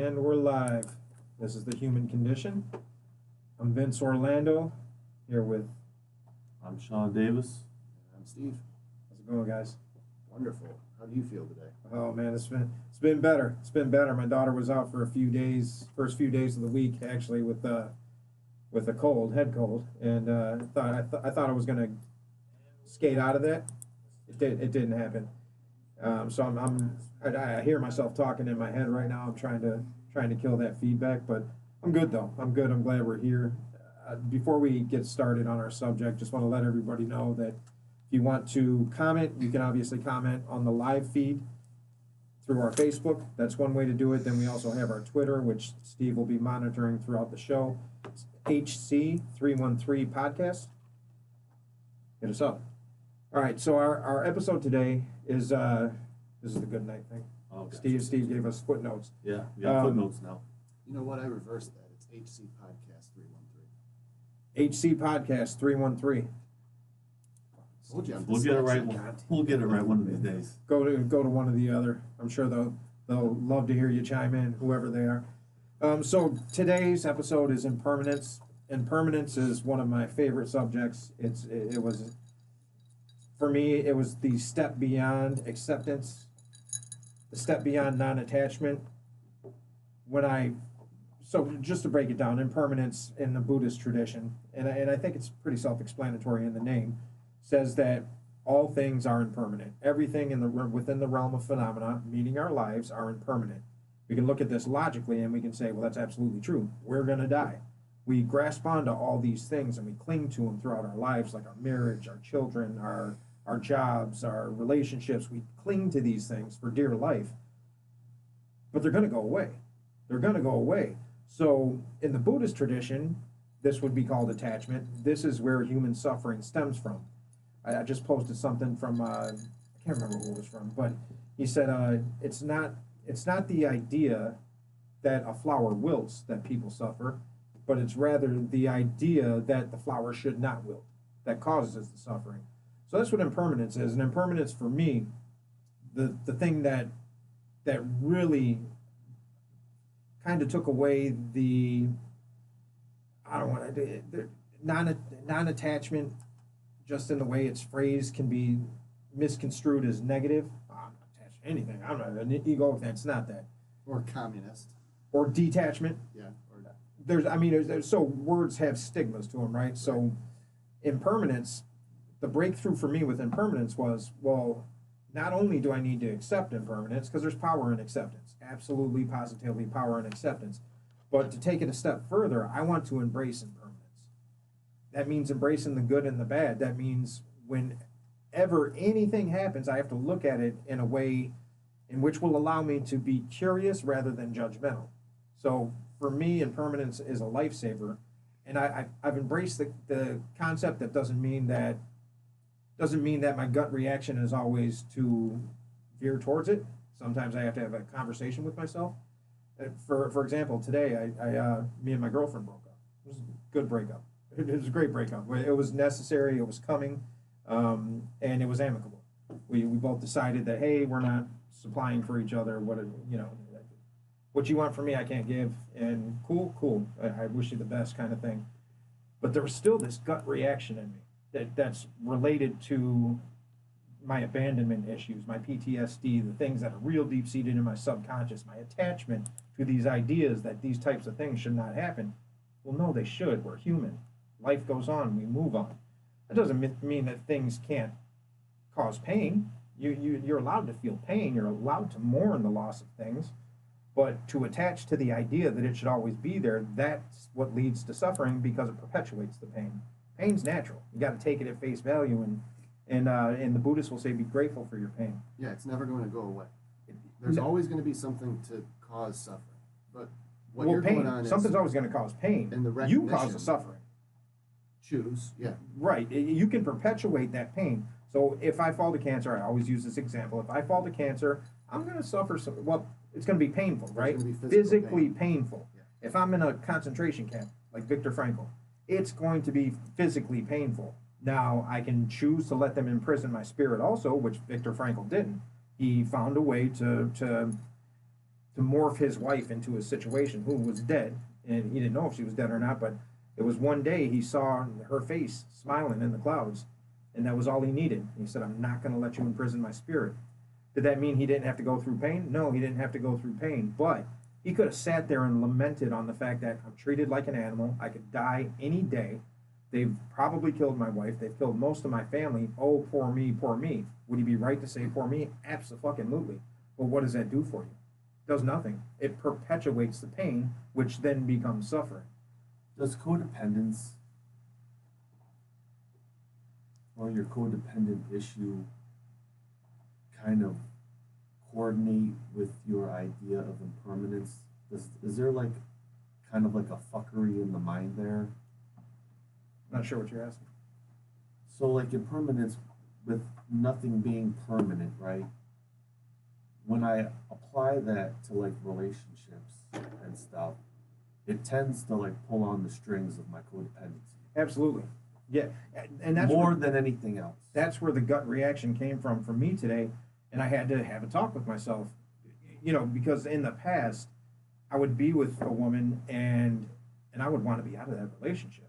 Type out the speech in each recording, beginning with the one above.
And we're live. This is The Human Condition. I'm Vince Orlando, here with... I'm Sean Davis. I'm Steve. How's it going, guys? Wonderful. How do you feel today? Oh, man, it's been better. It's been better. My daughter was out for a few days, first few days of the week, actually, with a cold, head cold. And I thought I was going to skate out of that. It didn't happen. So I hear myself talking in my head right now. I'm trying to kill that feedback, but I'm good though. I'm good. I'm glad we're here. Before we get started on our subject, just want to let everybody know that if you want to comment, you can obviously comment on the live feed through our Facebook. That's one way to do it. Then we also have our Twitter, which Steve will be monitoring throughout the show. It's HC313 Podcast. Hit us up. All right, so our episode today is this is the good night thing. Okay. Steve gave us footnotes. Yeah, we got footnotes now. You know what? I reversed that. It's HC Podcast 313. HC Podcast 313. We'll get it right. We'll get it right one of these days. Go to one or the other. I'm sure they'll love to hear you chime in, whoever they are. So today's episode is impermanence. Impermanence is one of my favorite subjects. It was. For me, it was the step beyond acceptance, the step beyond non-attachment. So just to break it down, impermanence in the Buddhist tradition, and I think it's pretty self-explanatory in the name, says that all things are impermanent. Everything within the realm of phenomena, meaning our lives, are impermanent. We can look at this logically and we can say, well, that's absolutely true. We're going to die. We grasp onto all these things and we cling to them throughout our lives, like our marriage, our children, our jobs, our relationships. We cling to these things for dear life, but they're going to go away. They're going to go away. So in the Buddhist tradition, this would be called attachment. This is where human suffering stems from. I just posted something from, I can't remember who it was from, but he said it's not the idea that a flower wilts that people suffer, but it's rather the idea that the flower should not wilt that causes the suffering. So that's what impermanence is. And impermanence for me, the thing that really kind of took away the non-attachment, just in the way it's phrased, can be misconstrued as negative. I'm not attached to anything. I'm not an ego. It's not that. Or communist. Or detachment. Yeah. Or there's so words have stigmas to them, right? So impermanence. The breakthrough for me with impermanence was, well, not only do I need to accept impermanence, because there's power in acceptance, absolutely, positively power in acceptance, but to take it a step further, I want to embrace impermanence. That means embracing the good and the bad. That means whenever anything happens, I have to look at it in a way in which will allow me to be curious rather than judgmental. So for me, impermanence is a lifesaver, and I've embraced the concept. That doesn't mean that my gut reaction is always to veer towards it. Sometimes I have to have a conversation with myself. For example, today, me and my girlfriend broke up. It was a good breakup. It was a great breakup. It was necessary. It was coming, and it was amicable. We both decided that, hey, we're not supplying for each other. What you want from me, I can't give. And cool. I wish you the best, kind of thing. But there was still this gut reaction in me. That's related to my abandonment issues, my PTSD, the things that are real deep-seated in my subconscious, my attachment to these ideas that these types of things should not happen. Well, no, they should. We're human. Life goes on. We move on. That doesn't mean that things can't cause pain. You're allowed to feel pain. You're allowed to mourn the loss of things. But to attach to the idea that it should always be there, that's what leads to suffering, because it perpetuates the pain. Pain's natural. You got to take it at face value, and the Buddhists will say, be grateful for your pain. Yeah, it's never going to go away. There's always going to be something to cause suffering. But what you're pain. going on is something's always going to cause pain. And the you cause the suffering. Choose, yeah. Right. You can perpetuate that pain. So if I fall to cancer, I always use this example. If I fall to cancer, I'm going to suffer some. Well, it's going to be painful, right? It's going to be physically painful. Yeah. If I'm in a concentration camp, like Viktor Frankl, it's going to be physically painful. Now, I can choose to let them imprison my spirit also, which Viktor Frankl didn't. He found a way to to morph his wife into a situation who was dead, and he didn't know if she was dead or not, but it was one day he saw her face smiling in the clouds, and that was all he needed. He said, I'm not going to let you imprison my spirit. Did that mean he didn't have to go through pain? No, he didn't have to go through pain, but he could have sat there and lamented on the fact that I'm treated like an animal. I could die any day. They've probably killed my wife. They've killed most of my family. Oh, poor me, poor me. Would he be right to say poor me? Absolutely. Well, what does that do for you? It does nothing. It perpetuates the pain, which then becomes suffering. Does codependence or your codependent issue kind of coordinate with your idea of impermanence? Is there like kind of like a fuckery in the mind there? Not sure what you're asking. So like impermanence with nothing being permanent, right? When I apply that to like relationships and stuff, it tends to like pull on the strings of my codependency. Absolutely. Yeah. And that's more than anything else. That's where the gut reaction came from for me today. And I had to have a talk with myself, because in the past I would be with a woman and I would want to be out of that relationship.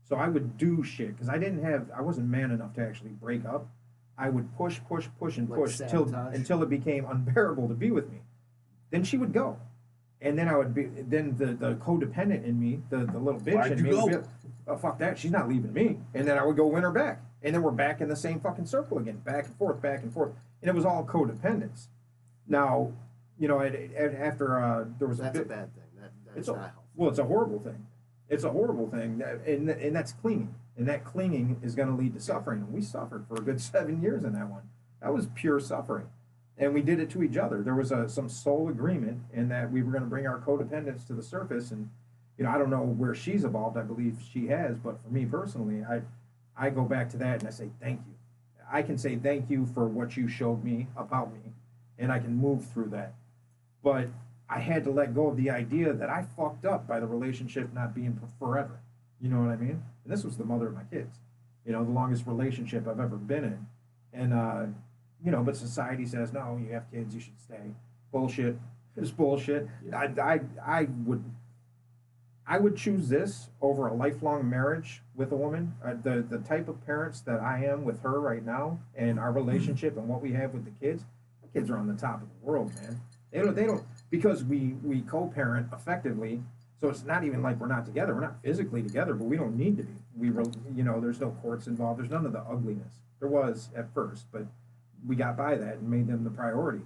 So I would do shit because I wasn't man enough to actually break up. I would push and Like push until it became unbearable to be with me. Then she would go. And then the codependent in me, the little bitch in me would be like, oh, fuck that, she's not leaving me. And then I would go win her back. And then we're back in the same fucking circle again, back and forth. And it was all codependence. Now, after there was That's a bad thing. That's not healthy. Well, it's a horrible thing. It's a horrible thing. And that's clinging. And that clinging is going to lead to suffering. And we suffered for a good 7 years in that one. That was pure suffering. And we did it to each other. There was some soul agreement in that we were going to bring our codependence to the surface. And, I don't know where she's evolved. I believe she has. But for me personally, I go back to that and I say, thank you. I can say thank you for what you showed me about me. And I can move through that. But I had to let go of the idea that I fucked up by the relationship not being forever. You know what I mean? And this was the mother of my kids. The longest relationship I've ever been in. And, but society says, no, you have kids, you should stay. Bullshit. It's bullshit. Yeah. I would choose this over a lifelong marriage with a woman. The type of parents that I am with her right now and our relationship and what we have with the kids are on the top of the world, man. They don't because we co-parent effectively. So it's not even like we're not together. We're not physically together, but we don't need to be. There's no courts involved. There's none of the ugliness. There was at first, but we got by that and made them the priority.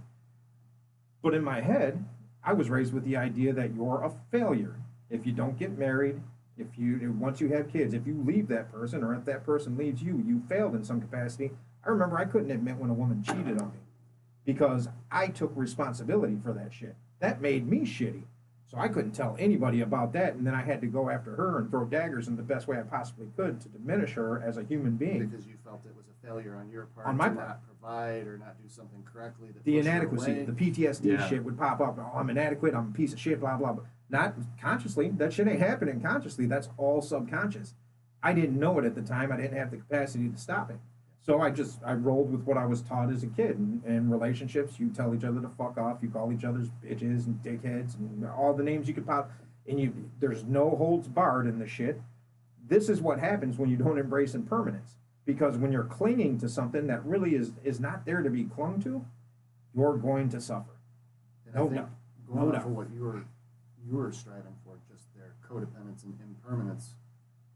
But in my head, I was raised with the idea that you're a failure. If you don't get married, once you have kids, if you leave that person or if that person leaves you, you failed in some capacity. I remember I couldn't admit when a woman cheated on me because I took responsibility for that shit. That made me shitty. So I couldn't tell anybody about that, and then I had to go after her and throw daggers in the best way I possibly could to diminish her as a human being. Because you felt it was a failure on your part on my to part. not provide or not do something correctly. The inadequacy, the PTSD shit would pop up. Oh, I'm inadequate, I'm a piece of shit, blah, blah, blah. Not consciously. That shit ain't happening consciously. That's all subconscious. I didn't know it at the time. I didn't have the capacity to stop it. So I rolled with what I was taught as a kid. In relationships, you tell each other to fuck off. You call each other's bitches and dickheads and all the names you could pop. And there's no holds barred in the shit. This is what happens when you don't embrace impermanence. Because when you're clinging to something that really is not there to be clung to, you're going to suffer. And I think going off of what you were striving for, just their codependence and impermanence,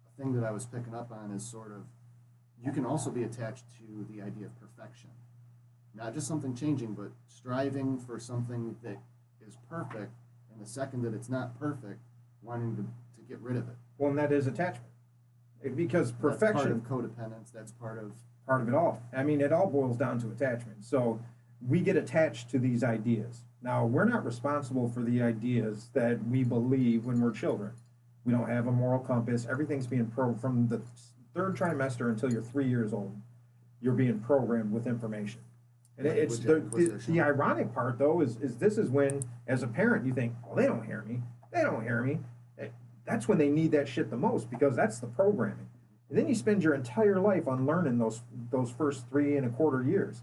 a thing that I was picking up on is sort of, you can also be attached to the idea of perfection. Not just something changing, but striving for something that is perfect, and the second that it's not perfect, wanting to get rid of it. Well, and that is attachment. Because perfection... That's part of codependence, that's part of it all. I mean, it all boils down to attachment. So we get attached to these ideas. Now, we're not responsible for the ideas that we believe when we're children. We don't have a moral compass. Everything's being from the third trimester until you're 3 years old. You're being programmed with information. And it's the ironic part, though, is this is when, as a parent, you think, oh, they don't hear me. They don't hear me. That's when they need that shit the most, because that's the programming. And then you spend your entire life unlearning those first 3.25 years,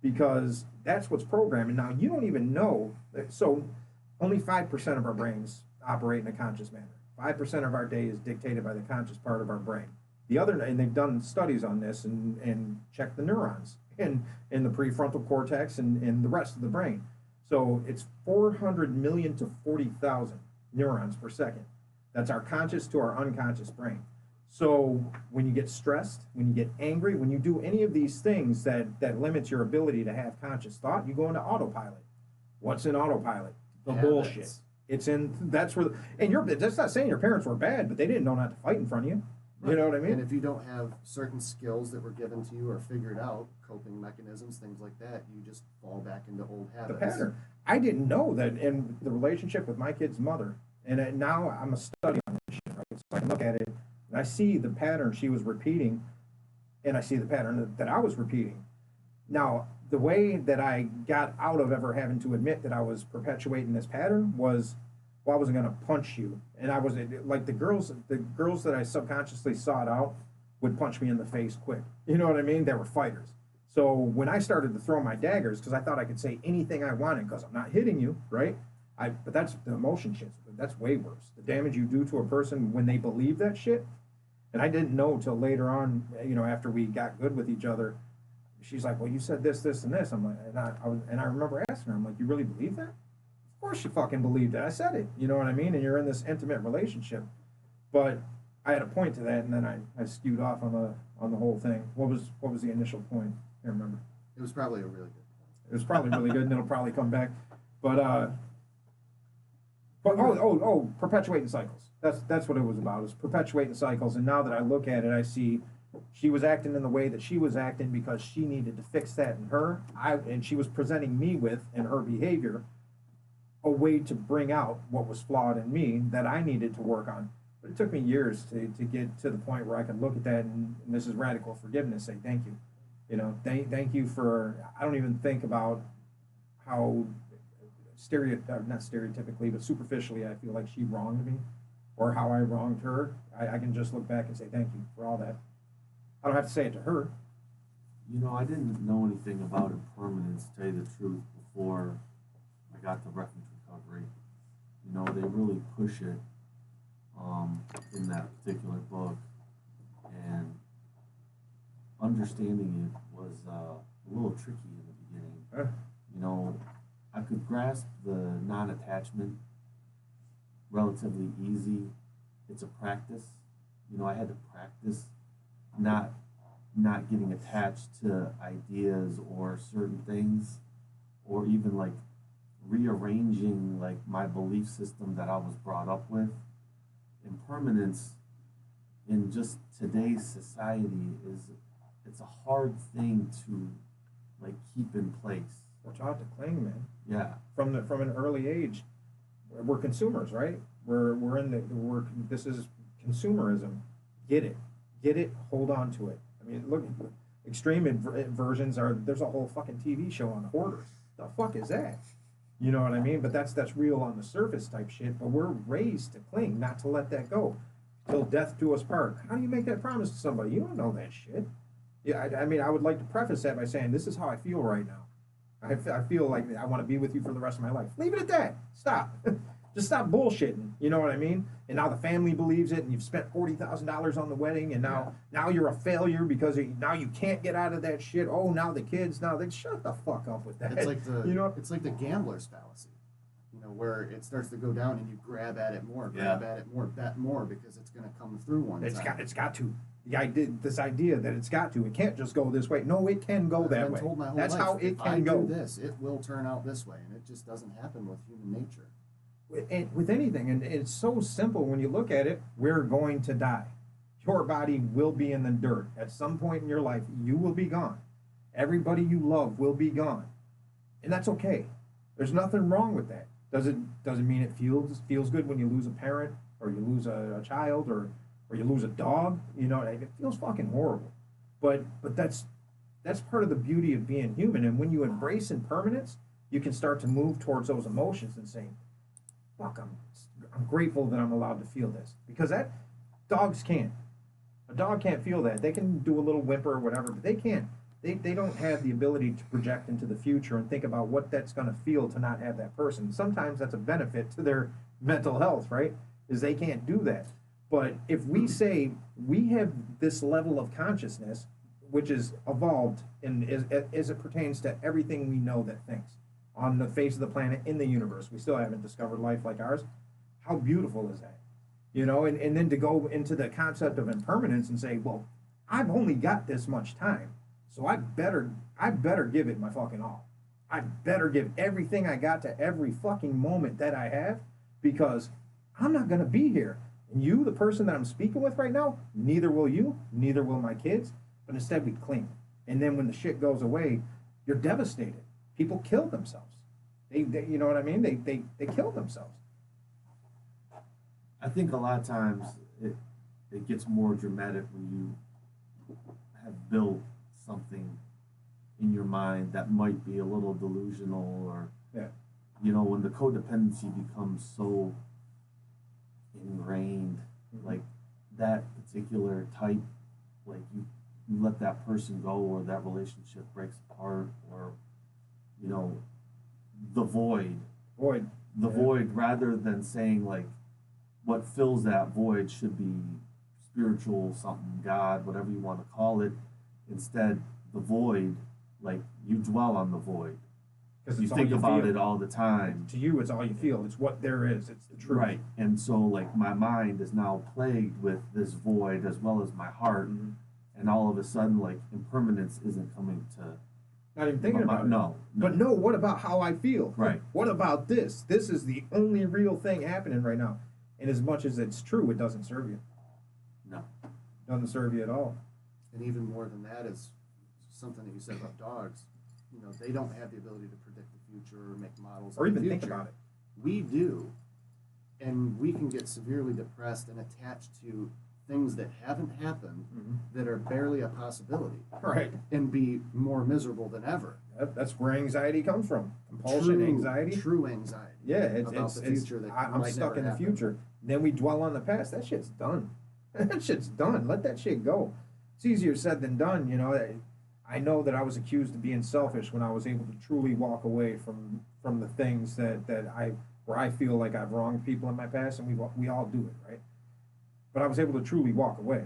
because that's what's programming. Now, you don't even know. So only 5% of our brains operate in a conscious manner. 5% of our day is dictated by the conscious part of our brain. The other, and they've done studies on this and checked the neurons in the prefrontal cortex and the rest of the brain. So it's 400 million to 40,000 neurons per second. That's our conscious to our unconscious brain. So when you get stressed, when you get angry, when you do any of these things that limits your ability to have conscious thought, you go into autopilot. What's in autopilot? The bullshit. It's in, that's where, and that's not saying your parents were bad, but they didn't know not to fight in front of you. You know what I mean? And if you don't have certain skills that were given to you or figured out, coping mechanisms, things like that, you just fall back into old habits. The pattern. I didn't know that in the relationship with my kid's mother, and now I'm a study on this shit, right? So I can look at it, and I see the pattern she was repeating, and I see the pattern that I was repeating. Now, the way that I got out of ever having to admit that I was perpetuating this pattern was, well, I wasn't going to punch you. And I was like the girls that I subconsciously sought out would punch me in the face quick. You know what I mean? They were fighters. So when I started to throw my daggers, because I thought I could say anything I wanted because I'm not hitting you, right? But that's the emotion shit. That's way worse. The damage you do to a person when they believe that shit. And I didn't know till later on, after we got good with each other. She's like, well, you said this, this, and this. I'm like, and I remember asking her, I'm like, you really believe that? Of course you fucking believed it. I said it. You know what I mean? And you're in this intimate relationship. But I had a point to that, and then I skewed off on the whole thing. What was the initial point? I can't remember. It was probably a really good point. It was probably really good, and it'll probably come back. But perpetuating cycles. That's what it was about. It was perpetuating cycles. And now that I look at it, I see she was acting in the way that she was acting because she needed to fix that in her. And she was presenting me with, in her behavior, a way to bring out what was flawed in me that I needed to work on. But it took me years to get to the point where I could look at that and this is radical forgiveness, say thank you. Thank you for, I don't even think about how not stereotypically, but superficially I feel like she wronged me or how I wronged her. I can just look back and say thank you for all that. I don't have to say it to her. I didn't know anything about impermanence, to tell you the truth, before I got to reference recovery. They really push it in that particular book, and understanding it was a little tricky in the beginning. I could grasp the non-attachment relatively easy. It's a practice. I had to practice not getting attached to ideas or certain things, or even like rearranging like my belief system that I was brought up with. Impermanence in just today's society it's a hard thing to like keep in place. We're taught to cling, man. Yeah. From an early age, we're consumers, right? This is consumerism. Get it, hold on to it. I mean, look, extreme versions there's a whole fucking TV show on hoarders. The fuck is that? You know what I mean? But that's real on the surface type shit. But we're raised to cling, not to let that go, till death do us part. How do you make that promise to somebody? You don't know that shit. Yeah, I mean, I would like to preface that by saying this is how I feel right now. I feel like I want to be with you for the rest of my life. Leave it at that. Stop. Just stop bullshitting. You know what I mean? And now the family believes it, and you've spent $40,000 on the wedding, and now you're a failure because now you can't get out of that shit. Oh, now the kids, shut the fuck up with that. It's like it's like the gambler's fallacy, where it starts to go down, and you grab at it more, bet more because it's going to come through one time. It's got to. This idea that it's got to. It can't just go this way. No, it can go that way. That's how it can go. If I do this, it will turn out this way, and it just doesn't happen with human nature. With anything, and it's so simple when you look at it. We're going to die. Your body will be in the dirt at some point in your life. You will be gone. Everybody you love will be gone, and that's okay. There's nothing wrong with that. Doesn't mean it feels good when you lose a parent or you lose a child or you lose a dog. It feels fucking horrible. But that's part of the beauty of being human. And when you embrace impermanence, you can start to move towards those emotions and saying, fuck, I'm grateful that I'm allowed to feel this. Because dogs can't. A dog can't feel that. They can do a little whimper or whatever, but they can't they don't have the ability to project into the future and think about what that's going to feel to not have that person. Sometimes that's a benefit to their mental health, right? Is they can't do that. But if we say we have this level of consciousness, which is evolved and as it pertains to everything we know that thinks on the face of the planet in the universe, we still haven't discovered life like ours. How beautiful is that? You know, and then to go into the concept of impermanence and say, well, I've only got this much time, so I better give it my fucking all. I better give everything I got to every fucking moment that I have, because I'm not going to be here. And you, the person that I'm speaking with right now, neither will you, neither will my kids, but instead we cling. And then when the shit goes away, you're devastated. People kill themselves. They you know what I mean? They kill themselves. I think a lot of times it gets more dramatic when you have built something in your mind that might be a little delusional, or you know, when the codependency becomes so ingrained, like that particular type, like you let that person go, or that relationship breaks apart, or you know, the void, rather than saying like what fills that void should be spiritual something, God, whatever you want to call it. Instead, the void, like you dwell on the void. Because you think about it all the time. To you, it's all you feel. It's what there is. It's the truth. Right. And so, like, my mind is now plagued with this void as well as my heart. Mm-hmm. And all of a sudden, like, impermanence isn't coming to... Not even thinking about it. No. But no, what about how I feel? Right. What about this? This is the only real thing happening right now. And as much as it's true, it doesn't serve you. No. It doesn't serve you at all. And even more than that is something that you said about dogs. You know, they don't have the ability to predict the future or make models or of even the future. Think about it. We do, and we can get severely depressed and attached to things that haven't happened, that are barely a possibility, right, and be more miserable than ever. That's where anxiety comes from. Compulsion, anxiety, true anxiety. Yeah, about the future that I'm might stuck never in the happen. future. Then we dwell on the past. That shit's done. That shit's done. Let that shit go. It's easier said than done, you know. I know that I was accused of being selfish when I was able to truly walk away from the things where I feel like I've wronged people in my past, and we all do it, right? But I was able to truly walk away.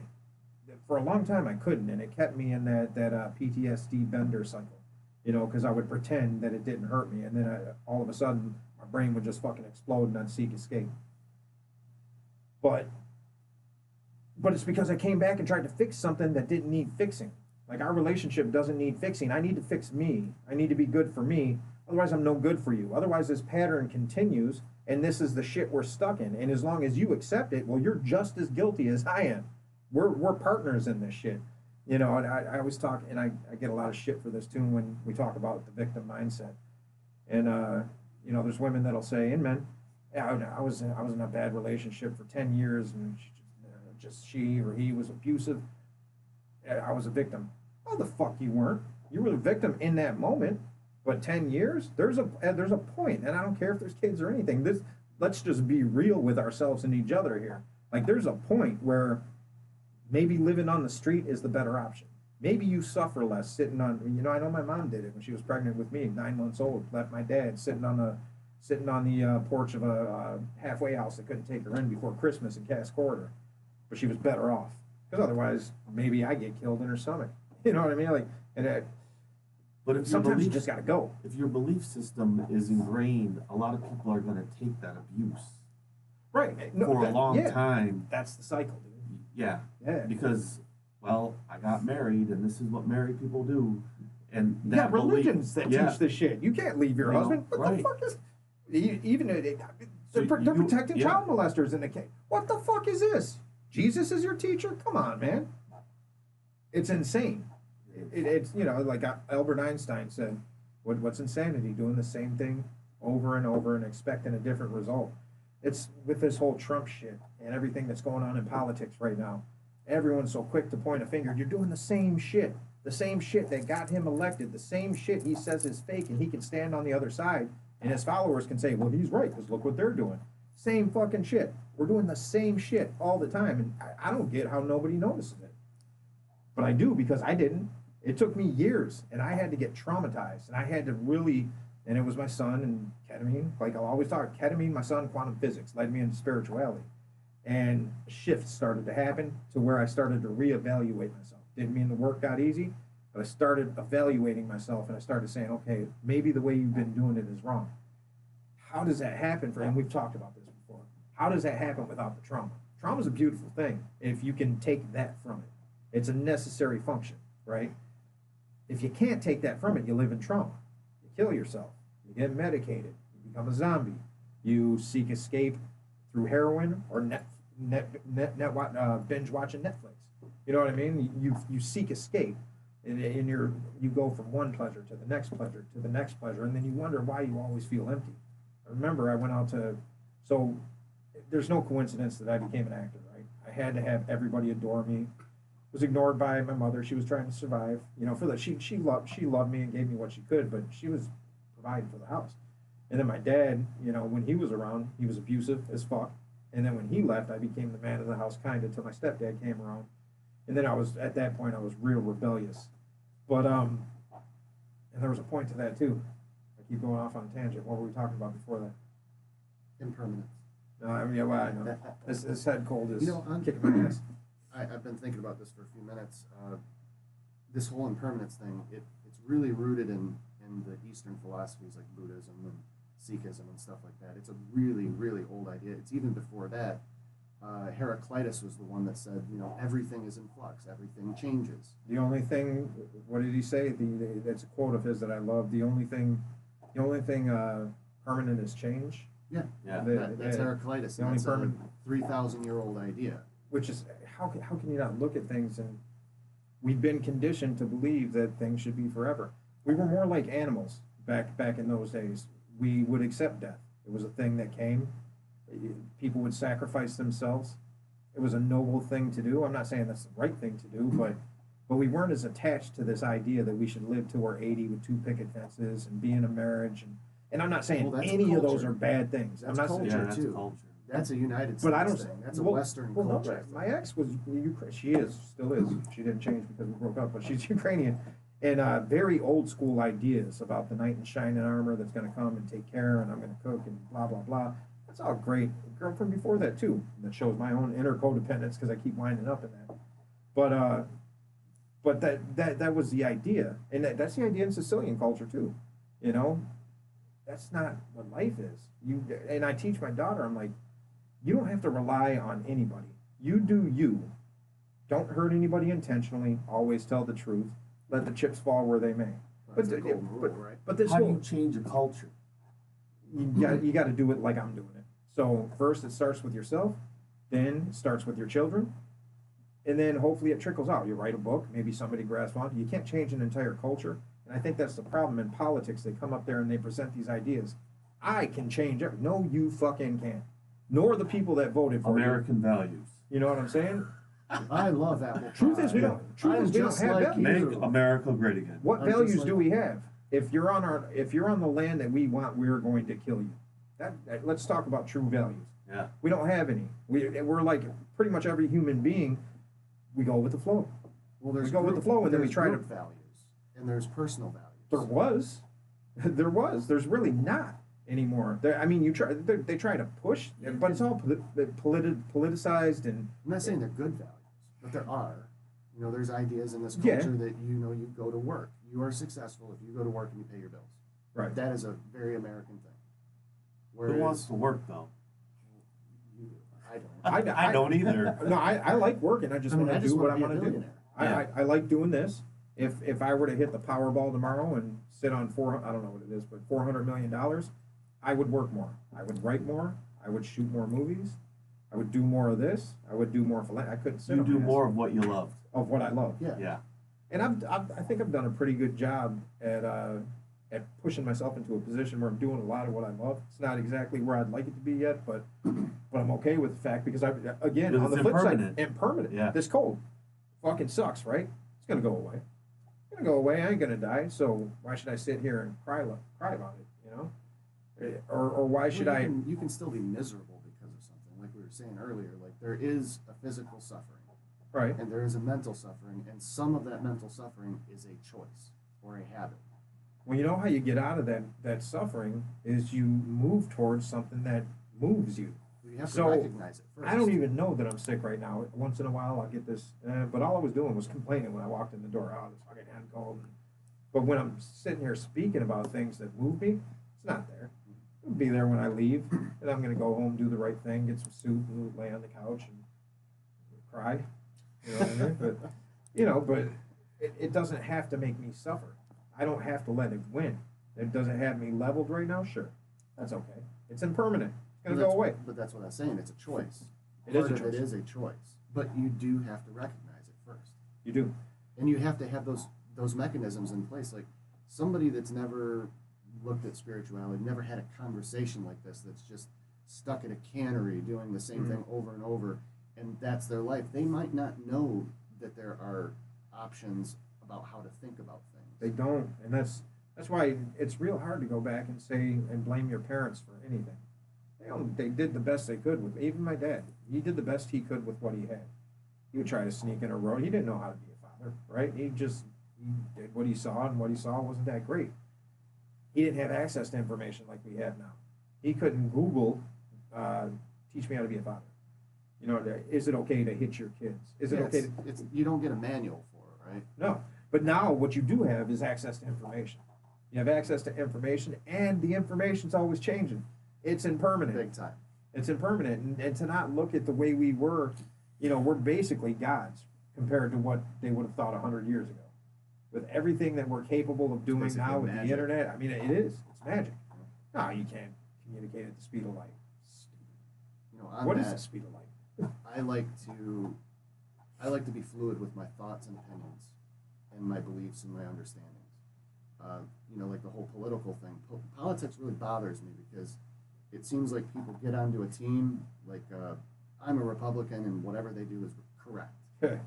For a long time, I couldn't, and it kept me in that PTSD bender cycle, you know, because I would pretend that it didn't hurt me, and then all of a sudden, my brain would just fucking explode, and I'd seek escape. But it's because I came back and tried to fix something that didn't need fixing. Like, our relationship doesn't need fixing. I need to fix me. I need to be good for me. Otherwise, I'm no good for you. Otherwise, this pattern continues, and this is the shit we're stuck in. And as long as you accept it, well, you're just as guilty as I am. We're partners in this shit. You know, and I always talk, and I get a lot of shit for this, too, when we talk about the victim mindset. And, you know, there's women that'll say, and men, yeah, I was in a bad relationship for 10 years, and she or he was abusive. I was a victim. Oh, the fuck you weren't. You were the victim in that moment, but 10 years? There's a point, and I don't care if there's kids or anything. Let's just be real with ourselves and each other here. Like, there's a point where maybe living on the street is the better option. Maybe you suffer less sitting on, you know, I know my mom did it when she was pregnant with me, 9 months old, left my dad sitting on the porch of a halfway house that couldn't take her in before Christmas in Cass Corridor. But she was better off. Because otherwise, maybe I get killed in her stomach. You know what I mean? Like, but if sometimes you just gotta go. If your belief system is ingrained, a lot of people are going to take that abuse, right? No, for a long time. That's the cycle, dude. Yeah. Because, well, I got married, and this is what married people do, and that religions that teach this shit. You can't leave your husband. What the fuck is? Even they're protecting child molesters in the case. What the fuck is this? Jesus is your teacher? Come on, man. It's insane. It's, you know, like Albert Einstein said, what's insanity? Doing the same thing over and over and expecting a different result. It's with this whole Trump shit and everything that's going on in politics right now. Everyone's so quick to point a finger. You're doing the same shit. The same shit that got him elected. The same shit he says is fake, and he can stand on the other side, and his followers can say, well, he's right, because look what they're doing. Same fucking shit. We're doing the same shit all the time, and I don't get how nobody notices it. But I do, because I didn't. It took me years, and I had to get traumatized, and I had to really, and it was my son and ketamine. Like I'll always talk, ketamine, my son, quantum physics led me into spirituality, and shifts started to happen to where I started to reevaluate myself. Didn't mean the work got easy, but I started evaluating myself, and I started saying, okay, maybe the way you've been doing it is wrong. How does that happen and we've talked about this before. How does that happen without the trauma? Trauma is a beautiful thing if you can take that from it. It's a necessary function, right? If you can't take that from it, you live in trauma. You kill yourself. You get medicated. You become a zombie. You seek escape through heroin or binge watching Netflix. You know what I mean? You seek escape, and you go from one pleasure to the next pleasure to the next pleasure, and then you wonder why you always feel empty. I remember I went out to, so there's no coincidence that I became an actor, right? I had to have everybody adore me. Was ignored by my mother. She was trying to survive. You know, for that she loved me and gave me what she could, but she was providing for the house. And then my dad, you know, when he was around, he was abusive as fuck. And then when he left, I became the man of the house kind of until my stepdad came around. And then at that point I was real rebellious. But and there was a point to that too. I keep going off on a tangent. What were we talking about before that? Impermanence. Yeah, well, I know. This head cold is kicking my ass. I've been thinking about this for a few minutes. This whole impermanence thing, it's really rooted in the Eastern philosophies like Buddhism and Sikhism and stuff like that. It's a really, really old idea. It's even before that. Heraclitus was the one that said, you know, everything is in flux, everything changes. The only thing, what did he say? That's a quote of his that I love. The only thing permanent is change. Yeah, that's Heraclitus. The only that's permanent, 3,000-year-old idea. Which is how can you not look at things, and we've been conditioned to believe that things should be forever. We were more like animals back in those days. We would accept death. It was a thing that came. People would sacrifice themselves. It was a noble thing to do. I'm not saying that's the right thing to do, but we weren't as attached to this idea that we should live till we're 80 with 2 picket fences and be in a marriage. And I'm not saying any of those are bad things. That's I'm not culture saying, that's too. Culture. That's a United States but I don't. thing. That's a Western culture. No, my ex was Ukrainian. She still is. She didn't change because we broke up, but she's Ukrainian. And very old school ideas about the knight in shining armor that's going to come and take care, and I'm going to cook and blah blah blah. That's all great. A girl from before that too. That shows my own inner codependence because I keep winding up in that. But that was the idea, and that's the idea in Sicilian culture too. You know, that's not what life is. And I teach my daughter. I'm like, you don't have to rely on anybody. You do you. Don't hurt anybody intentionally. Always tell the truth. Let the chips fall where they may. That's a golden rule, right? But this How do whole, you change a culture? you got to do it like I'm doing it. So first it starts with yourself, then it starts with your children, and then hopefully it trickles out. You write a book, maybe somebody grasps on. You can't change an entire culture, and I think that's the problem in politics. They come up there and they present these ideas. I can change everything. No, you fucking can't. Nor the people that voted for American values. You know what I'm saying? I love that. Truth is we don't have values. Make America great again. What I'm values just do like- we have? If you're on the land that we want, we're going to kill you. Let's talk about true values. Yeah. We don't have any. We're like pretty much every human being. We go with the flow. Well, there's We go with the flow, and then we there's try to- group values, and there's personal values. There was. There's really not anymore. I mean, they try to push, but it's all politicized and. I'm not saying they're good values, but there are. You know, there's ideas in this Yeah. culture that you go to work. You are successful if you go to work and you pay your bills. Right. That is a very American thing. Who wants to work though? I don't. I don't either. No, I like working. I just want to do what I want to do. I like doing this. If I were to hit the Powerball tomorrow and sit on I don't know what it is, but $400 million, I would work more. I would write more. I would shoot more movies. I would do more of this. I would do more I couldn't sit. You on do my ass more of what you love. of what I love. Yeah. Yeah. And I think I've done a pretty good job at pushing myself into a position where I'm doing a lot of what I love. It's not exactly where I'd like it to be yet, but I'm okay with the fact because on the flip side, impermanent. Yeah. This cold fucking sucks, right? It's gonna go away. It's gonna go away. I ain't gonna die. So why should I sit here and cry about it? You know, or why should I? You can still be miserable because of something, like we were saying earlier. Like there is a physical suffering. Right. And there is a mental suffering, and some of that mental suffering is a choice or a habit. Well, you know how you get out of that suffering is you move towards something that moves you. You have to So, recognize it first. I don't even know that I'm sick right now. Once in a while, I'll get this, but all I was doing was complaining when I walked in the door. Oh, this fucking head cold. But when I'm sitting here speaking about things that move me, it's not there. It'll be there when I leave, and I'm gonna go home, do the right thing, get some soup, and lay on the couch and cry. You know what I mean? But it doesn't have to make me suffer. I don't have to let it win. It doesn't have me leveled right now. Sure, that's okay. It's impermanent. It's gonna go away. But that's what I'm saying. It's a choice. It is a Part of choice. it is a choice. But you do have to recognize it first. You do. And you have to have those mechanisms in place. Like somebody that's never looked at spirituality, never had a conversation like this, that's just stuck in a cannery doing the same thing over and over, and that's their life. They might not know that there are options about how to think about things. They don't, and that's why it's real hard to go back and say and blame your parents for anything. They did the best they could with. Even my dad, he did the best he could with what he had. He would try to sneak in a road. He didn't know how to be a father, right? He did what he saw, and what he saw wasn't that great. He didn't have access to information like we have now. He couldn't Google, teach me how to be a father. You know, is it okay to hit your kids? Is it okay? You don't get a manual for it, right? No. But now what you do have is access to information. You have access to information, and the information's always changing. It's impermanent. Big time. It's impermanent. And to not look at the way we were, we're basically gods compared to what they would have thought 100 years ago. With everything that we're capable of doing Basically now with magic. the internet, I mean, it is. It's magic. No, you can't communicate at the speed of light. What is the speed of light? I like to be fluid with my thoughts and opinions, and my beliefs and my understandings. Like the whole political thing. Politics really bothers me because it seems like people get onto a team like I'm a Republican and whatever they do is correct.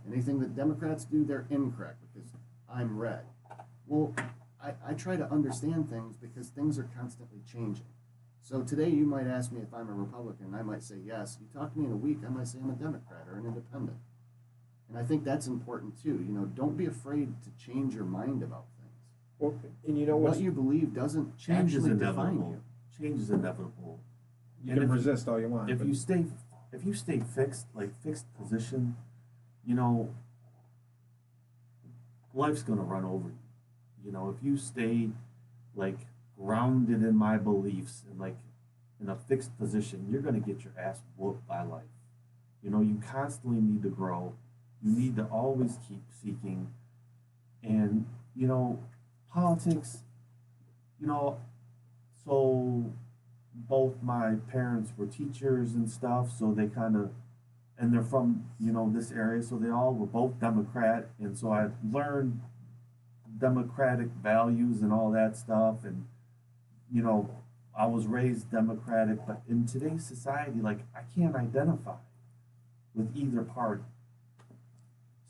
Anything that Democrats do, they're incorrect because I'm red. Well, I try to understand things because things are constantly changing. So today you might ask me if I'm a Republican, and I might say yes. You talk to me in a week, I might say I'm a Democrat or an independent. And I think that's important too. Don't be afraid to change your mind about things. Well, and what you believe doesn't Change is actually define inevitable. you. Change is inevitable. You And can if you- resist all you want. If but you stay fixed position, life's gonna run over you. If you stay grounded in my beliefs and in a fixed position, you're gonna get your ass whooped by life. You constantly need to grow. You need to always keep seeking. And politics, so both my parents were teachers and stuff, so they and they're from, this area, so they all were both Democrat, and so I learned democratic values and all that stuff, and, I was raised Democratic, but in today's society, I can't identify with either party.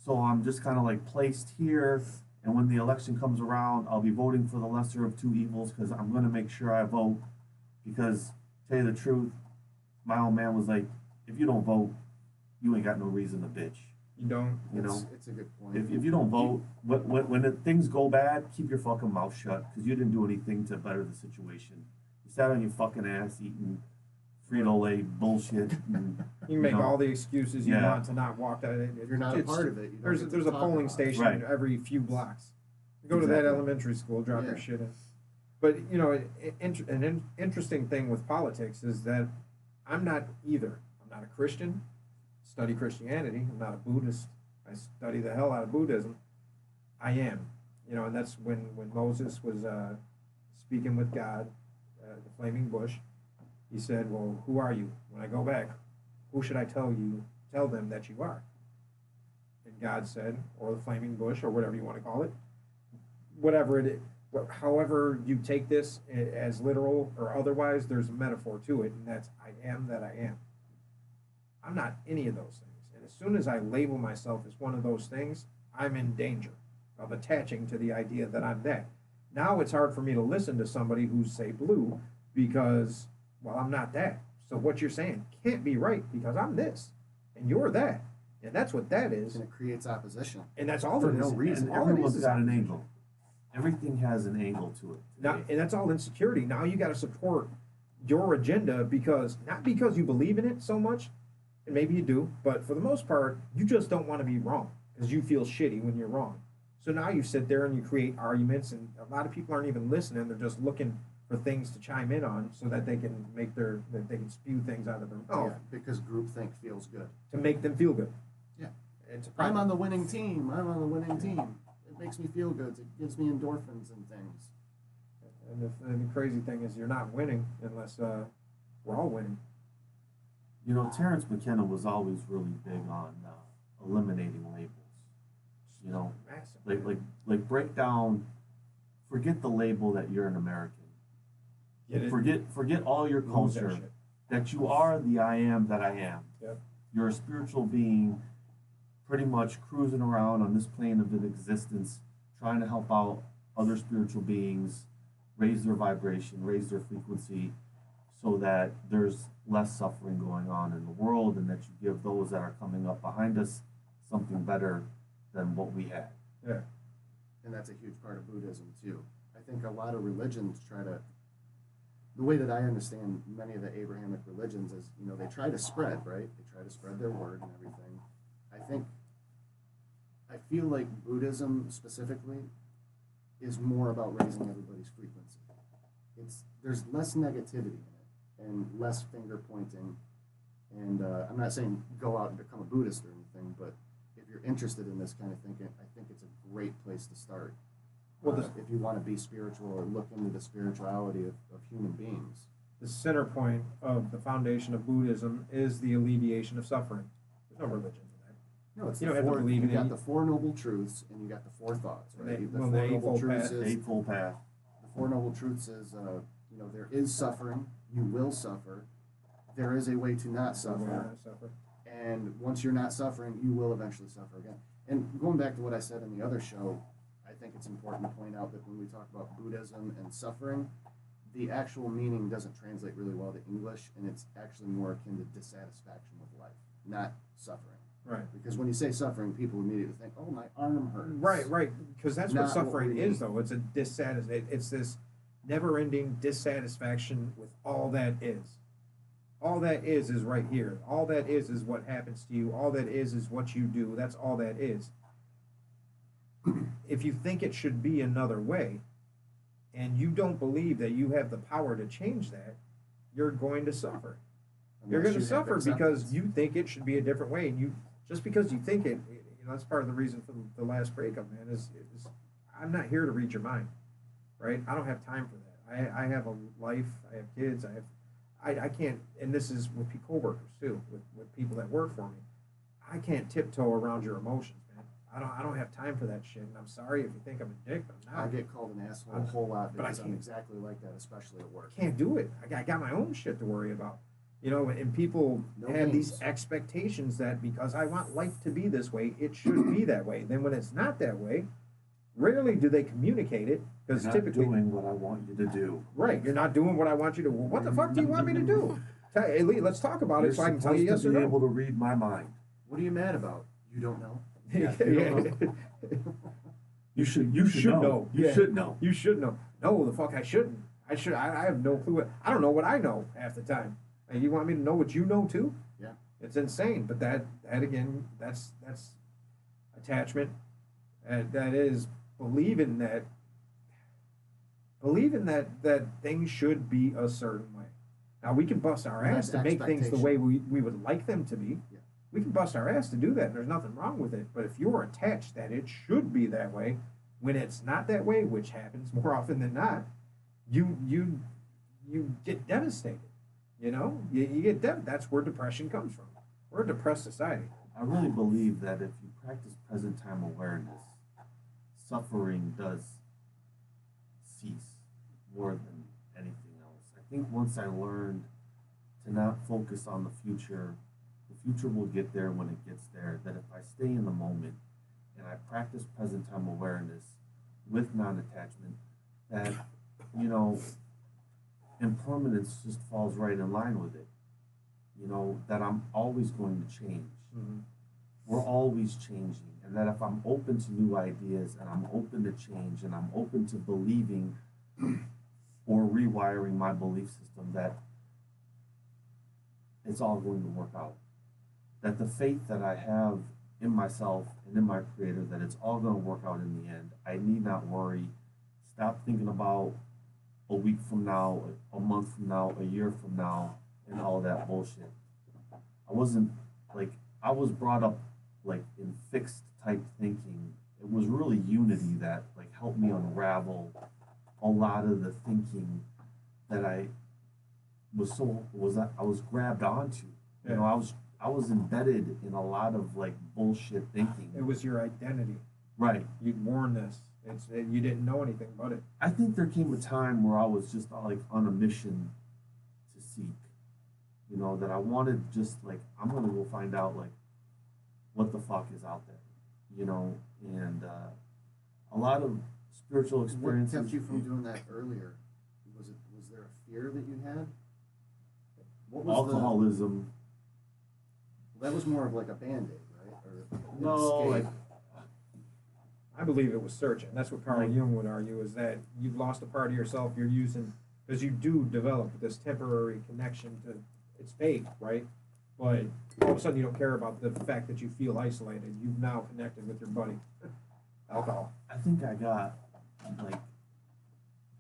So I'm just kind of placed here, and when the election comes around, I'll be voting for the lesser of two evils because I'm going to make sure I vote. Because, to tell you the truth, my old man was like, if you don't vote, you ain't got no reason to bitch. you don't. It's a good point. If you don't vote, when things go bad, keep your fucking mouth shut because you didn't do anything to better the situation. You sat on your fucking ass eating Frito-Lay bullshit. And, You can make all the excuses you Yeah. want to not walk that. If you're not a part of it, you don't get to There's a talk polling about it. station Right. every few blocks. You go to that Exactly. elementary school, drop your Yeah. shit in. But an interesting thing with politics is that I'm not either. I'm not a Christian. Study Christianity. I'm not a Buddhist. I study the hell out of Buddhism. I am, and that's when Moses was speaking with God, the flaming bush. He said, "Well, who are you? When I go back, who should I tell them that you are?" And God said, or the flaming bush, or whatever you want to call it, whatever it is, however you take this as literal or otherwise, there's a metaphor to it, and that's I am that I am. I'm not any of those things. And as soon as I label myself as one of those things, I'm in danger of attaching to the idea that I'm that. Now it's hard for me to listen to somebody who's, say, blue because, well, I'm not that. So what you're saying can't be right because I'm this and you're that. And that's what that is. And it creates opposition. And that's all For it is. no reason. And all it Everyone's is got an opposition. angle. Everything has an angle to it. Now, and that's all insecurity. Now you got to support your agenda because, not because you believe in it so much, and maybe you do, but for the most part, you just don't want to be wrong because you feel shitty when you're wrong. So now you sit there and you create arguments, and a lot of people aren't even listening. They're just looking for things to chime in on so that they can that they can spew things out of their mouth Because groupthink feels good. to make them feel good. Yeah. It's a I'm problem. on the winning team. I'm on the winning team. It makes me feel good. It gives me endorphins and things. And the crazy thing is you're not winning unless we're all winning. You know, Terrence McKenna was always really big on eliminating labels. You know, Massive. like break down. Forget the label that you're an American. Forget all your Lose that culture. shit. That you are the I am that I am. Yep. You're a spiritual being, pretty much cruising around on this plane of an existence, trying to help out other spiritual beings, raise their vibration, raise their frequency, so that there's less suffering going on in the world, and that you give those that are coming up behind us something better than what we had. Yeah. And that's a huge part of Buddhism too. I think a lot of religions try to, the way that I understand many of the Abrahamic religions is, you know, they try to spread, right? They try to spread their word and everything. I feel like Buddhism specifically is more about raising everybody's frequency. There's less negativity in it and less finger pointing. And I'm not saying go out and become a Buddhist or anything, but if you're interested in this kind of thinking, I think it's a great place to start. Well, If you want to be spiritual or look into the spirituality of human beings. the center point of the foundation of Buddhism is the alleviation of suffering. There's no religion for that. No, it's You the don't have to four, believe you in got it. the Four Noble Truths and you got the four thoughts, right? And The the Four Eightfold Noble Truths Path. is Eightfold Path. the Four Noble Truths is you know, there is suffering, you will suffer. There is a way to not suffer. And once you're not suffering, you will eventually suffer again. And going back to what I said in the other show, I think it's important to point out that when we talk about Buddhism and suffering, the actual meaning doesn't translate really well to English, and it's actually more akin to dissatisfaction with life, not suffering. Right. Because when you say suffering, people immediately think, "Oh, my arm hurts." Right. Because that's Not what suffering what we is, mean. though. It's a It's this never-ending dissatisfaction with all that is. All that is right here. All that is what happens to you. All that is what you do. That's all that is. If you think it should be another way, and you don't believe that you have the power to change that, you're going to suffer. You're going to Unless you have suffer because acceptance. you think it should be a different way, and just because you think it, that's part of the reason for the last breakup, man. Is I'm not here to read your mind, right? I don't have time for that. I have a life. I have kids. I can't, and this is with coworkers too, with people that work for me. I can't tiptoe around your emotions, man. I don't have time for that shit. And I'm sorry if you think I'm a dick. I'm not. I get called an asshole a whole lot but I because I'm can't. exactly like that, especially at work. Can't do it. I got my own shit to worry about. And people No have games. these expectations that because I want life to be this way, it should be that way. Then when it's not that way, rarely do they communicate it because You're not typically, doing what I want you to do. right, you're not doing what I want you to. Well, what the fuck do you want me to do? Hey, Lee, let's talk about You're it so I can tell you supposed yes to or be no. able to read my mind. What are you mad about? You don't know. Yeah, You should know. You Yeah. should know. You should know. No, the fuck I shouldn't. I have no clue. I don't know what I know half the time. And you want me to know what you know too? Yeah. It's insane. But that again, that's attachment. And that is believing that things should be a certain way. Now we can bust our And ass that's to make things the expectation. way we would like them to be. Yeah. We can bust our ass to do that. And there's nothing wrong with it. But if you're attached that it should be that way, when it's not that way, which happens more often than not, you get devastated. You get that's where depression comes from. We're a depressed society. I really believe that if you practice present time awareness, suffering does cease more than anything else. I think once I learned to not focus on the future will get there when it gets there. That if I stay in the moment and I practice present time awareness with non-attachment, that, impermanence just falls right in line with it. That I'm always going to change. Mm-hmm. we're always changing, and that if I'm open to new ideas and I'm open to change and I'm open to believing or rewiring my belief system, that it's all going to work out. That the faith that I have in myself and in my creator, that it's all going to work out in the end. I need not worry. Stop thinking about a week from now, a month from now, a year from now, and all that bullshit. I wasn't like, I was brought up like in fixed type thinking. It was really unity that like helped me unravel a lot of the thinking that I was grabbed onto. Yeah. You know, I was embedded in a lot of like bullshit thinking. It was your identity. Right. You'd worn this. You didn't know anything about it. I think there came a time where I was just like on a mission to seek. You know, that I wanted just like, I'm gonna go find out like what the fuck is out there. You know, and a lot of spiritual experiences. What kept you from doing that earlier? Was there a fear that you had? What was alcoholism? That was more of like a Band-Aid, right? Or No, escape. like I believe it was searching. That's what Carl Jung would argue, is that you've lost a part of yourself you're using, because you do develop this temporary connection to, it's fake, right? But all of a sudden you don't care about the fact that you feel isolated. You've now connected with your buddy. Alcohol. I think I got like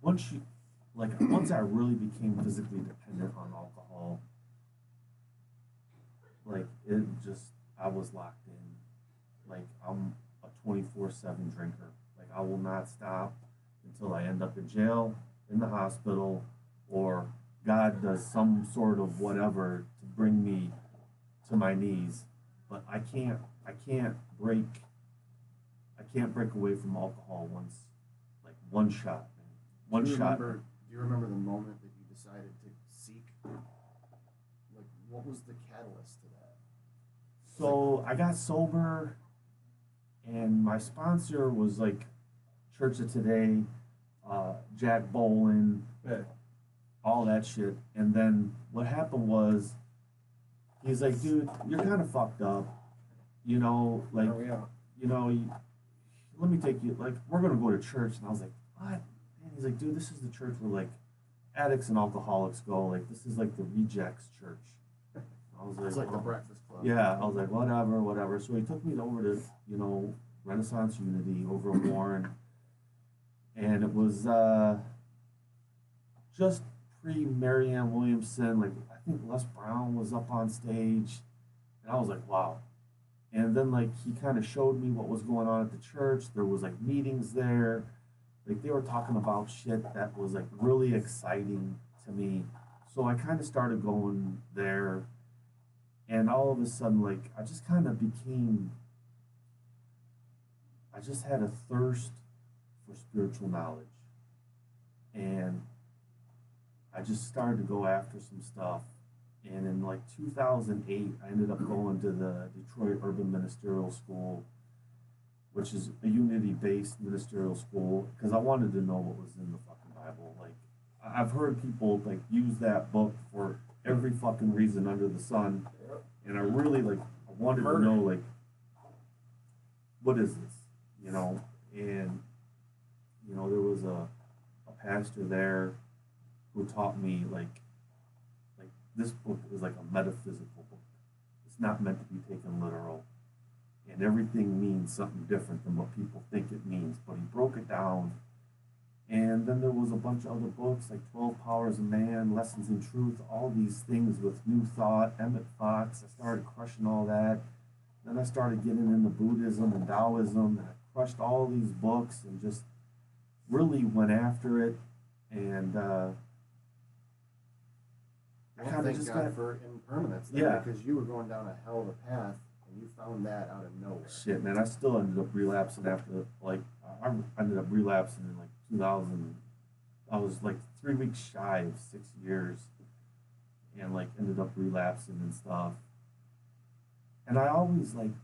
once I really became physically dependent on alcohol, like it just, I was locked in. Like I'm a 24/7 drinker. Like I will not stop until I end up in jail, in the hospital, or God does some sort of whatever to bring me to my knees. But I can't break away from alcohol one shot, man. One shot. Do you remember the moment that you decided to seek? Like, what was the catalyst to that? So I got sober, and my sponsor was like Church of Today, Jack Boland, all that shit. And then what happened was, he's like, dude, you're kind of fucked up. You know, like, Oh, yeah. you know, let me take you, like, we're going to go to church. And I was like, what? And he's like, dude, this is the church where, like, addicts and alcoholics go. Like, this is, like, the rejects church. I was like, It's like the oh. Breakfast Club. Yeah, I was like, whatever. So he took me over to, you know, Renaissance Unity over in Warren. And it was just pre-Marianne Williamson. Like, I think Les Brown was up on stage. And I was like, wow. And then, like, he kind of showed me what was going on at the church. There was, like, meetings there. Like, they were talking about shit that was, like, really exciting to me. So I kind of started going there. And all of a sudden, like, I just kind of I just had a thirst for spiritual knowledge. And I just started to go after some stuff. And in like 2008, I ended up going to the Detroit Urban Ministerial School, which is a unity-based ministerial school, because I wanted to know what was in the fucking Bible. Like, I've heard people like use that book for every fucking reason under the sun, and I really I wanted to know, like, what is this, you know? And you know, there was a pastor there who taught me like this book is like a metaphysical book. It's not meant to be taken literal. And everything means something different than what people think it means. But he broke it down. And then there was a bunch of other books like 12 Powers of Man, Lessons in Truth, all these things with New Thought, Emmett Fox. I started crushing all that. Then I started getting into Buddhism and Taoism. And I crushed all these books and just really went after it. And Well, kind of thank just God got, for impermanence then, yeah. because you were going down a hell of a path, and you found that out of nowhere. Shit, man, I still ended up relapsing after, like, I ended up relapsing in, like, 2000. I was, like, 3 weeks shy of 6 years, and, like, ended up relapsing and stuff. And I always, like,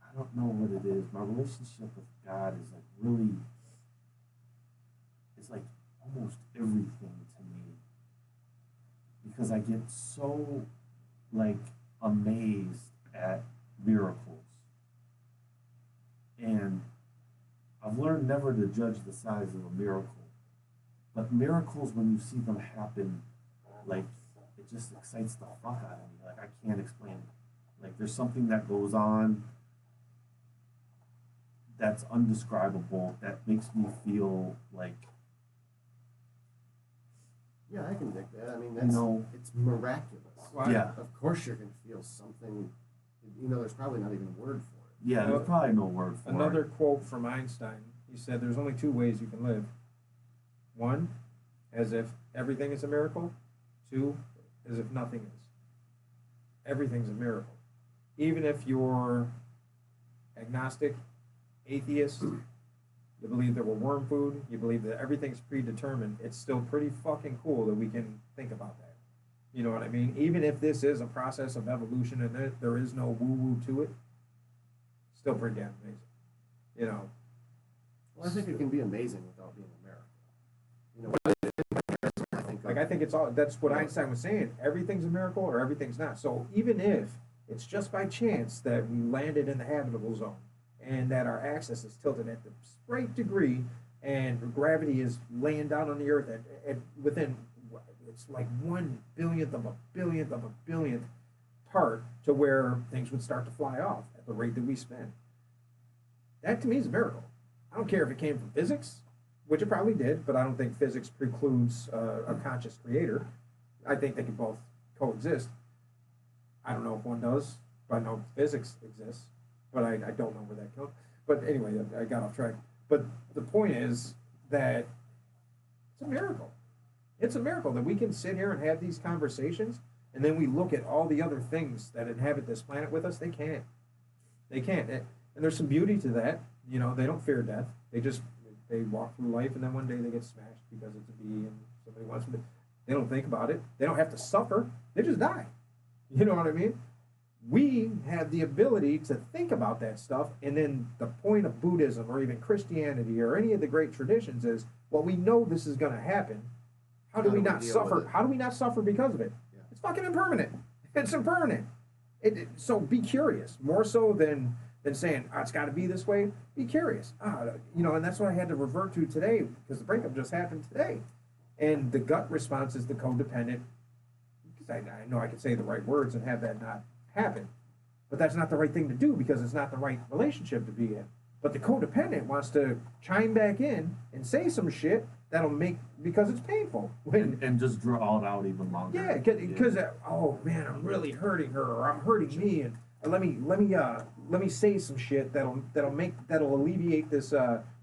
I don't know what it is. My relationship with God is, like, really, it's, like, almost everything to me. Because I get so, like, amazed at miracles. And I've learned never to judge the size of a miracle. But miracles, when you see them happen, like, it just excites the fuck out of me. Like, I can't explain it. Like, there's something that goes on that's undescribable that makes me feel like, Yeah, I can dig that. I mean, you that's know, it's miraculous. Well, yeah, Of course, you're going to feel something. There's probably not even a word for it. yeah, there's probably no word for Another it. quote from Einstein. He said, "There's only two ways you can live. One, as if everything is a miracle. Two, as if nothing is. Everything's a miracle. Even if you're agnostic, atheist, you believe that we're worm food, you believe that everything's predetermined, it's still pretty fucking cool that we can think about that. You know what I mean? Even if this is a process of evolution and there is no woo-woo to it, still pretty damn amazing. You know? Well, I think it can be amazing without being a miracle. I think it's all, that's what Einstein was saying. Everything's a miracle or everything's not. So even if it's just by chance that we landed in the habitable zone and that our axis is tilted at the right degree and gravity is laying down on the earth at within, it's like 1/1000th of a billionth of a billionth part to where things would start to fly off at the rate that we spin. That to me is a miracle. I don't care if it came from physics, which it probably did, but I don't think physics precludes a conscious creator. I think they can both coexist. I don't know if one does, but I know physics exists, but I don't know where that comes. But anyway, I got off track. But the point is that it's a miracle. It's a miracle that we can sit here and have these conversations, and then we look at all the other things that inhabit this planet with us. They can't. They can't. And there's some beauty to that. You know, they don't fear death. They walk through life, and then one day they get smashed because it's a bee and somebody wants them to. They don't think about it. They don't have to suffer. They just die. You know what I mean? We have the ability to think about that stuff, and then the point of Buddhism or even Christianity or any of the great traditions is, well, we know this is going to happen. How do we not suffer? How do we not suffer because of it? Yeah. It's fucking impermanent. It's impermanent. So be curious, more so than saying, it's got to be this way. Be curious. And that's what I had to revert to today because the breakup just happened today. And the gut response is the codependent, because I know I can say the right words and have that not happen. But that's not the right thing to do because it's not the right relationship to be in. But the codependent wants to chime back in and say some shit that'll make, because it's painful. And just draw it out even longer. Yeah, because oh man, I'm really hurting her, or I'm hurting me, and let me say some shit that'll alleviate this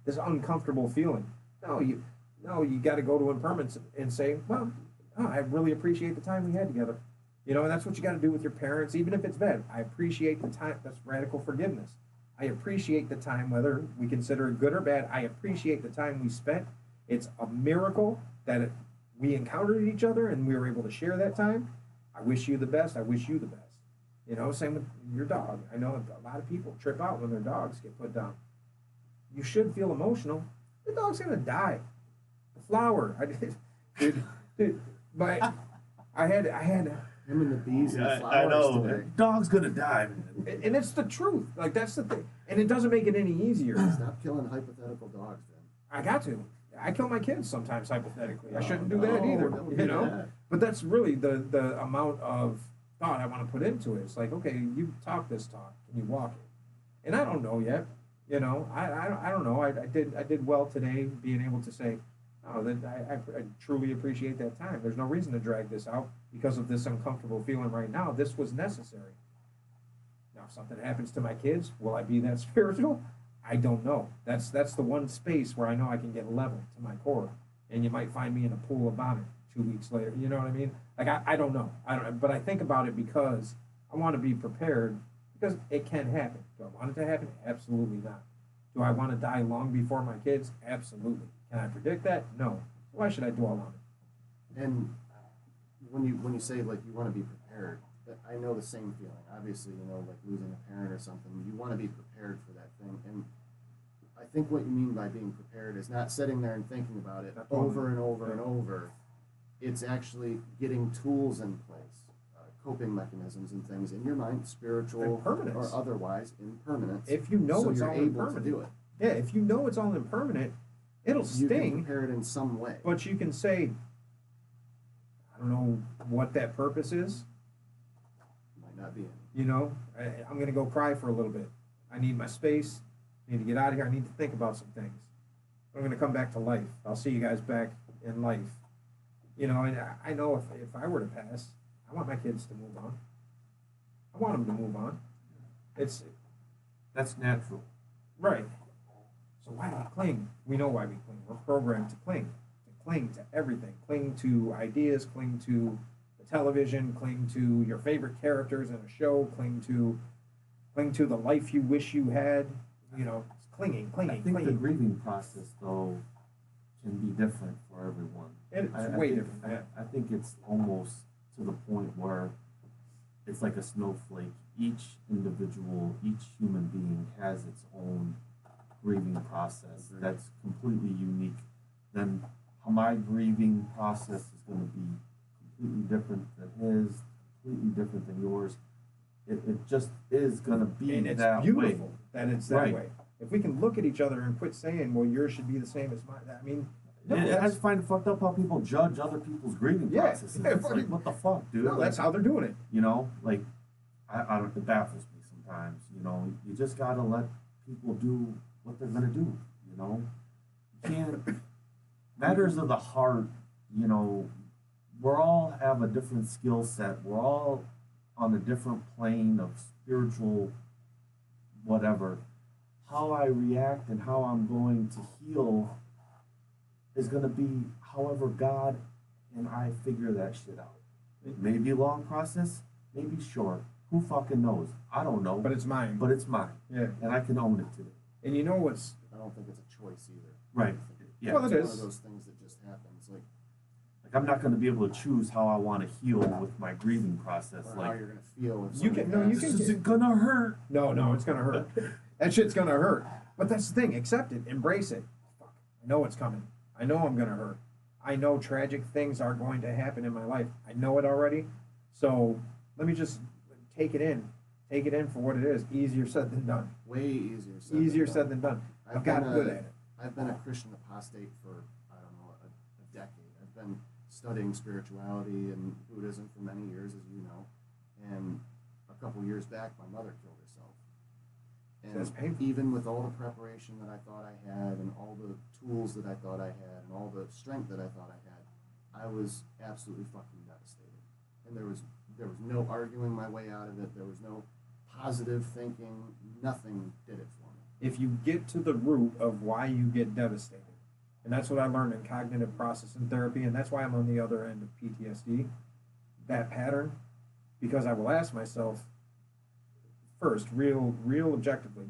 uncomfortable feeling. No, you got to go to impermanence and say, well, I really appreciate the time we had together. You know, and that's what you got to do with your parents, even if it's bad. I appreciate the time. That's radical forgiveness. I appreciate the time, whether we consider it good or bad. I appreciate the time we spent. It's a miracle that we encountered each other and we were able to share that time. I wish you the best. I wish you the best. You know, same with your dog. I know a lot of people trip out when their dogs get put down. You should feel emotional. The dog's gonna die. The flower. I had Him and the bees and the I flowers know. today. Dog's gonna die, man. and it's the truth. Like, that's the thing. And it doesn't make it any easier. Stop killing hypothetical dogs, then. I got to. I kill my kids sometimes, hypothetically. I shouldn't do that No, either. don't You do know? that. But that's really the amount of thought I want to put into it. It's like, okay, you talk this talk. Can you walk it? And I don't know yet. You know, I don't know. I did well today being able to say, oh, that I truly appreciate that time. There's no reason to drag this out because of this uncomfortable feeling right now. This was necessary. Now, if something happens to my kids, will I be that spiritual? I don't know. That's the one space where I know I can get level to my core. And you might find me in a pool of vomit 2 weeks later. You know what I mean? Like, I don't know. But I think about it because I want to be prepared, because it can happen. Do I want it to happen? Absolutely not. Do I want to die long before my kids? Absolutely. Can I predict that? No. Why should I dwell on it? And when you say, like, you want to be prepared, I know the same feeling. Obviously, like losing a parent or something, you want to be prepared for that thing. And I think what you mean by being prepared is not sitting there and thinking about it over and over and over. It's actually getting tools in place, coping mechanisms and things in your mind, spiritual or otherwise, impermanence. If you know so it's you're all able impermanent, to do it. Yeah, if you know it's all impermanent, it'll You can sting. prepare it in some way. But you can say, I don't know what that purpose is. Might not be any. You know, I'm going to go cry for a little bit. I need my space. I need to get out of here. I need to think about some things. I'm going to come back to life. I'll see you guys back in life. You know, and I know if I were to pass, I want my kids to move on. I want them to move on. That's natural. Right. So why do we cling? We know why we cling. We're programmed to cling to everything. Cling to ideas, cling to the television, cling to your favorite characters in a show, cling to the life you wish you had. You know, it's clinging. I think the grieving process, though, can be different for everyone. It's way different. I think it's almost to the point where it's like a snowflake. Each individual, each human being has its own grieving process that's completely unique. Then my grieving process is going to be completely different than his, completely different than yours. It just is going to be and it's that beautiful way. that it's that Right. way. If we can look at each other and quit saying, well, yours should be the same as mine. I mean, no, I just find it fucked up how people judge other people's grieving processes. Yeah, It's like, what the fuck, dude? no, that's how they're doing it. You know, like, I don't, it baffles me sometimes. You know, you just got to let people do what they're going to do, you know? You can't, matters of the heart, you know, we're all have a different skill set. We're all on a different plane of spiritual whatever. How I react and how I'm going to heal is going to be however God and I figure that shit out. It may be a long process, maybe short. Who fucking knows? I don't know. But it's mine. But it's mine. Yeah. And I can own it today. And you know what's... I don't think it's a choice either. Right. Yeah. Well, It's it one is. of those things that just happens. Like I'm not going to be able to choose how I want to heal with my grieving process. or like, how you're going to feel if You can- no, you passes. can- this isn't going to hurt. No, it's going to hurt. That shit's going to hurt. But that's the thing. Accept it. Embrace it. Fuck. I know it's coming. I know I'm going to hurt. I know tragic things are going to happen in my life. I know it already. So let me just take it in. Take it in for what it is. Easier said than done. Way easier said Easier than said than done. I've gotten good at it. I've been a Christian apostate for, I don't know, a decade. I've been studying spirituality and Buddhism for many years, as you know. And a couple years back, my mother killed herself. And That's painful. even with all the preparation that I thought I had and all the tools that I thought I had and all the strength that I thought I had, I was absolutely fucking devastated. And there was no arguing my way out of it. There was no positive thinking. Nothing did it for me. If you get to the root of why you get devastated, and that's what I learned in cognitive processing therapy, and that's why I'm on the other end of PTSD, that pattern, because I will ask myself first, real objectively,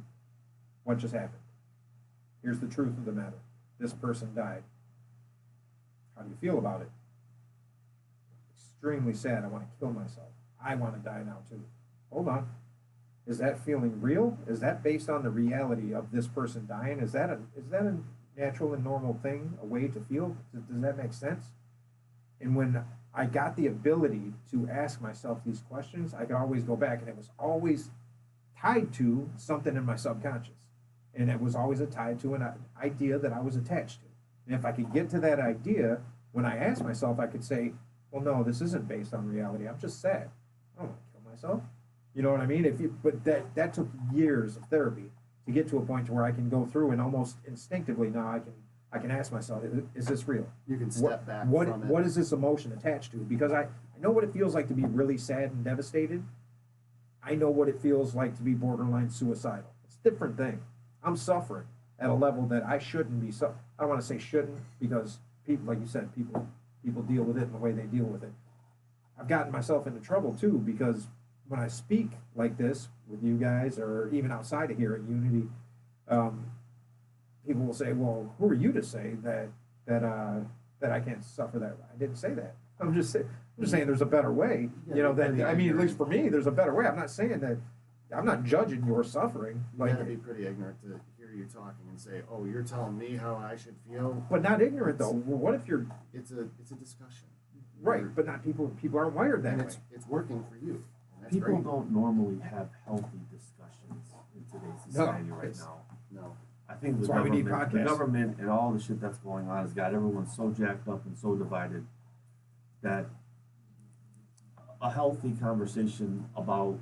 what just happened? Here's the truth of the matter. This person died. How do you feel about it? Extremely sad. I want to kill myself. I want to die now too. Hold on. Is that feeling real? Is that based on the reality of this person dying? Is that a natural and normal thing, a way to feel? Does that make sense? And when I got the ability to ask myself these questions, I could always go back, and it was always tied to something in my subconscious. And it was always tied to an idea that I was attached to. And if I could get to that idea, when I asked myself, I could say, well, no, this isn't based on reality. I'm just sad. I don't want to kill myself. You know what I mean? But that took years of therapy to get to a point to where I can go through and almost instinctively now I can ask myself, is this real? You can step back What from it. What is this emotion attached to? Because I know what it feels like to be really sad and devastated. I know what it feels like to be borderline suicidal. It's a different thing. I'm suffering at a level that I shouldn't be. I don't want to say shouldn't, because people, like you said, people deal with it in the way they deal with it. I've gotten myself into trouble too, because when I speak like this with you guys, or even outside of here at Unity, people will say, "Well, who are you to say that I can't suffer that?" I didn't say that. I'm just saying there's a better way. Yeah, I mean, at least for me, there's a better way. I'm not saying that. I'm not judging your suffering. You gotta be pretty ignorant to hear you talking and say, "Oh, you're telling me how I should feel." But not ignorant though. Well, what if you're? It's a discussion. Right, but not people. People aren't wired that and way. it's working for you. And that's People great. don't normally have healthy discussions in today's society right now. No. I think the That's why we need government, the podcasts. government and all the shit that's going on has got everyone so jacked up and so divided that a healthy conversation about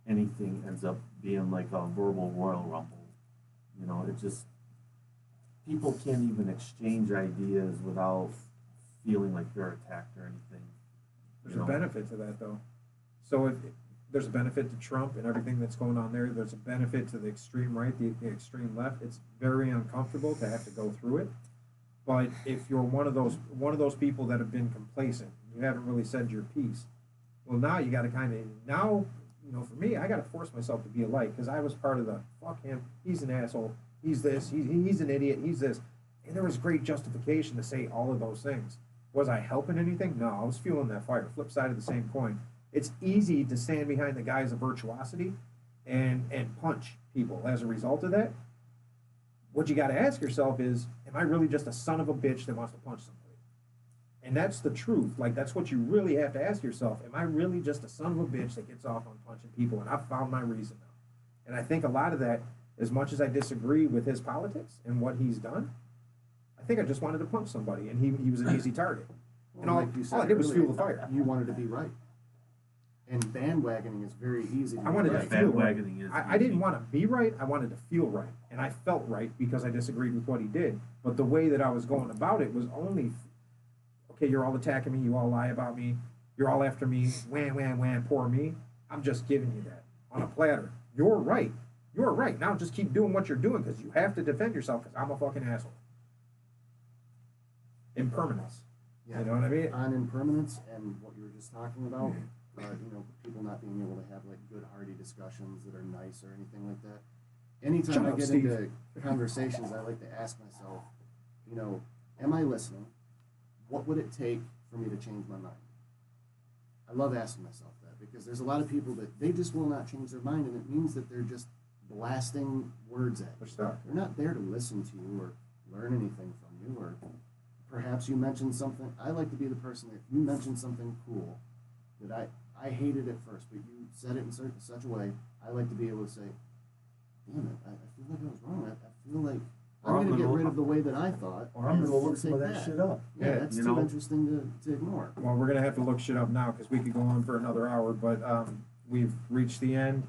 anything ends up being like a verbal Royal Rumble. You know, it just, people can't even exchange ideas without feeling like they're attacked or anything. There's a benefit to that, though. So if there's a benefit to Trump and everything that's going on there, there's a benefit to the extreme right, the extreme left. It's very uncomfortable to have to go through it. But if you're one of those people that have been complacent, you haven't really said your piece. Well, now you got to kind of for me, I got to force myself to be a light because I was part of the fuck him. He's an asshole. He's this. He's an idiot. He's this. And there was great justification to say all of those things. Was I helping anything? No, I was fueling that fire. Flip side of the same coin. It's easy to stand behind the guise of virtuosity and punch people as a result of that. What you got to ask yourself is, am I really just a son of a bitch that wants to punch somebody? And that's the truth. Like, that's what you really have to ask yourself. Am I really just a son of a bitch that gets off on punching people? And I've found my reason now. And I think a lot of that, as much as I disagree with his politics and what he's done, I think I just wanted to punch somebody, and he was an easy target. Well, And all I did was fuel the fire. You wanted to be right. And bandwagoning is very easy to I wanted be to right. feel right. Bandwagoning is I didn't want to be right. I wanted to feel right. And I felt right because I disagreed with what he did. But the way that I was going about it was only, okay, you're all attacking me. You all lie about me. You're all after me. Wham, wham, wham, poor me. I'm just giving you that on a platter. You're right. You're right. Now just keep doing what you're doing because you have to defend yourself because I'm a fucking asshole. Impermanence. Yeah. You know what I mean? On impermanence and what you were just talking about, people not being able to have like good hearty discussions that are nice or anything like that. Anytime Shut I up, get Steve. into conversations, I like to ask myself, am I listening? What would it take for me to change my mind? I love asking myself that because there's a lot of people that they just will not change their mind, and it means that they're just blasting words at you. They're stuck. They're not there to listen to you or learn anything from you, or perhaps you mentioned something. I like to be the person that if you mentioned something cool that I hated at first, but you said it in such a way, I like to be able to say, damn it, I feel like I was wrong. I feel like I'm going to get rid of the way that I thought. Or I'm going to look take some of that shit up. Yeah, that's you too know? interesting to ignore. Well, we're going to have to look shit up now because we could go on for another hour, but we've reached the end.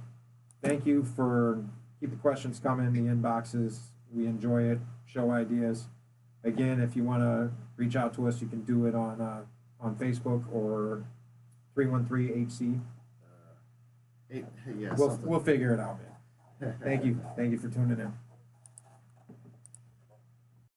Thank you for keep the questions coming, the inboxes. We enjoy it. Show ideas. Again, if you want to reach out to us, you can do it on Facebook or 313HC. Yeah, We'll figure it out, man. Thank you. Thank you for tuning in.